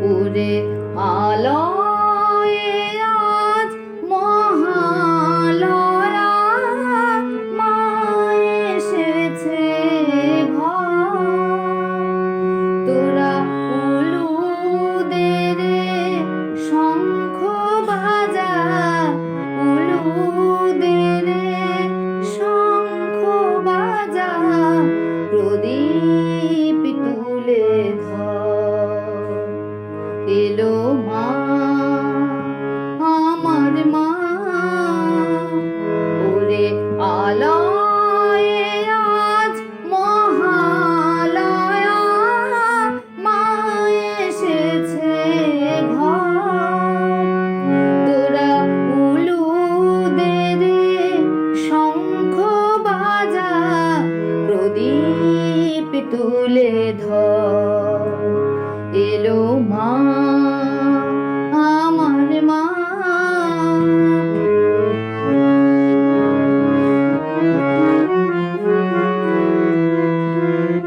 ওরে আলয়ে আজ মহালয়া, মা এসেছে ঘর। তোরা উলুদের শঙ্খ বাজা, উলুদের শঙ্খ বাজা, প্রদীপ তুলে ধর। এলো মা, আমার মা, ওরে আলয়ে আজ মহালয়া, মা এসেছে ঘর। তোরা উলুদের শঙ্খ বাজা, প্রদীপ তুলে ধর। এলো মা, আমার মা।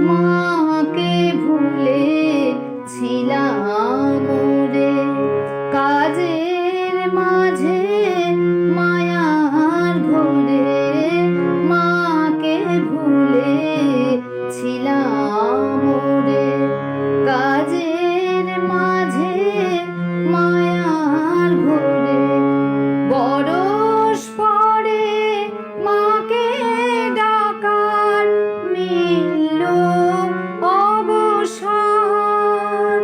মাকে ভুলে ছিলাম রে, কাজের মাঝে মায়ার ঘরে। মাকে ভুলে ছিলাম রে, কাজের মাঝে মায়ার ঘরে। বরস পরে মাকে ডাকার, মিলল অবসর।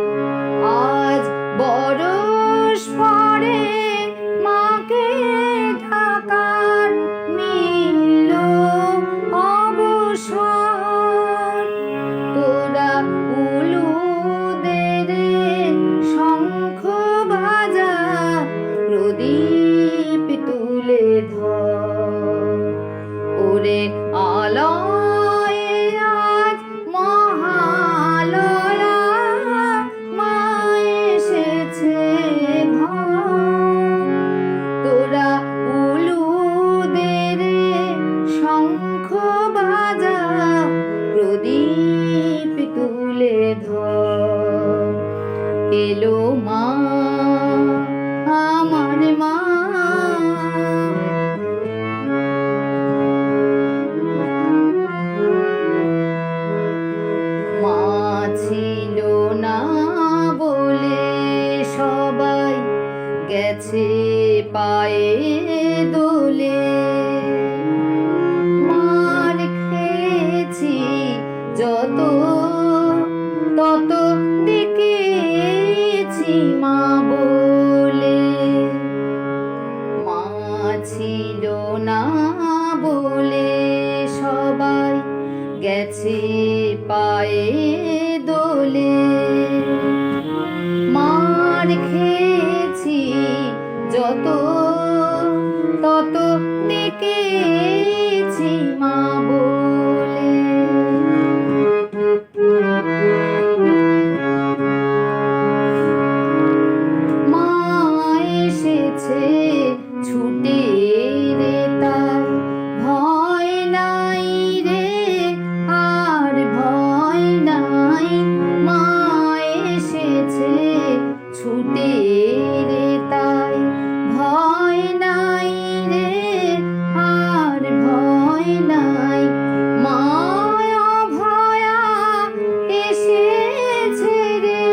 আজ বরস পরে মাকে ডাকার, মিলল অবসর। তোরা উলুদের শঙ্খ বাজা, প্রদীপ তুলে ধর। ওরে আলয়ে আজ মহালয়া, মা এসেছে ঘর। তোরা উলুদের শঙ্খ বাজা, প্রদীপ তুলে ধর। এলো মা, আমার মা। মা ছিল না বলে সবাই গেছে পায়ে দোলে। মার খেয়েছি যত, তত ডেকেছি মা বলে। মা ছিল না বলে সবাই গেছে পায়ে দোলে। মার খেয়েছি যত, তত ডেকেছি মা বলে। মা এসেছে ছুটে রে, তার ভয় নাই রে, আর ভয় নাই। মা এসেছে ছুটে রে, তাই ভয় নাই রে, আর ভয় নাই। মায়া ভয়া এসেছে রে,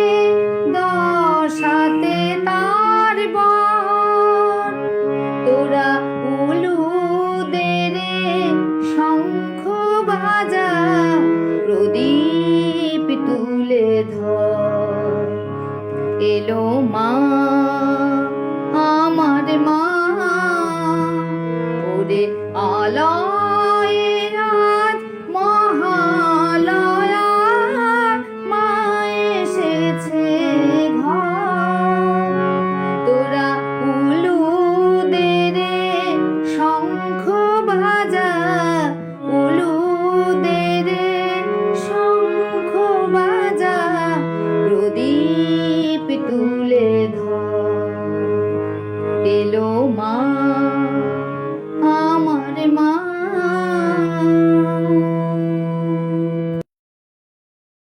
দশাতে তার বর। তোরা উলুদের শঙ্খ বাজা, প্রদীপ তুলে ধর। এলো মা।